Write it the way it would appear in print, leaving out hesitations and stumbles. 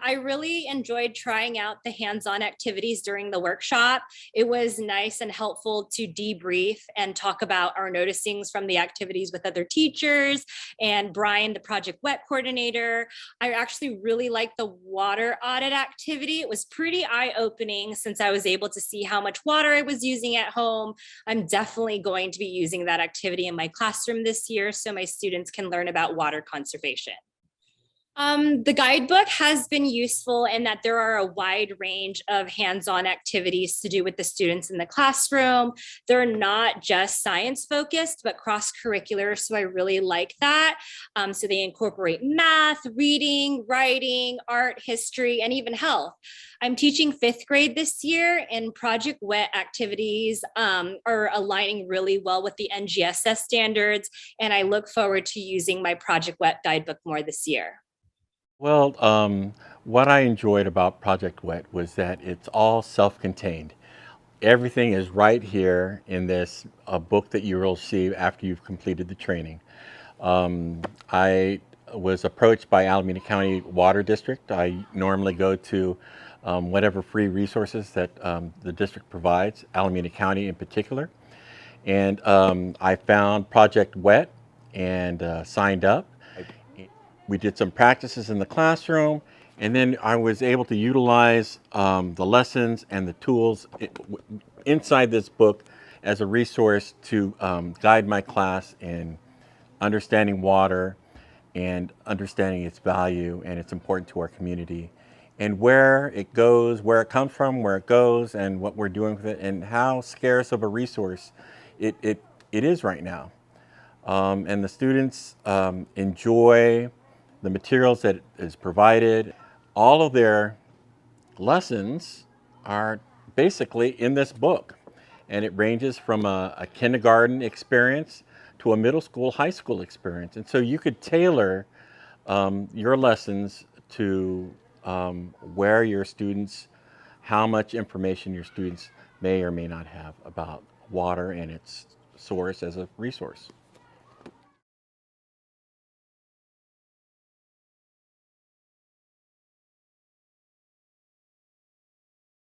I really enjoyed trying out the hands-on activities during the workshop. It was nice and helpful to debrief and talk about our noticings from the activities with other teachers and Brian, the Project Wet coordinator. I actually really liked the water audit activity. It was pretty eye-opening since I was able to see how much water I was using at home. I'm definitely going to be using that activity in my classroom this year so my students can learn about water conservation. The guidebook has been useful in that there are a wide range of hands-on activities to do with the students in the classroom. They're not just science focused, but cross-curricular, so I really like that. So they incorporate math, reading, writing, art, history, and even health. I'm teaching 5th grade this year, and Project Wet activities are aligning really well with the NGSS standards, and I look forward to using my Project Wet guidebook more this year. Well, what I enjoyed about Project Wet was that it's all self-contained. Everything is right here in this book that you will see after you've completed the training. I was approached by Alameda County Water District. I normally go to whatever free resources that the district provides, Alameda County in particular. And I found Project Wet and signed up. We did some practices in the classroom, and then I was able to utilize the lessons and the tools inside this book as a resource to guide my class in understanding water and understanding its value and its importance to our community, and where it goes, where it comes from, where it goes, and what we're doing with it, and how scarce of a resource it is right now. And the students enjoy the materials that is provided. All of their lessons are basically in this book, and it ranges from a kindergarten experience to a middle school, high school experience. And so you could tailor your lessons to where your students, how much information your students may or may not have about water and its source as a resource.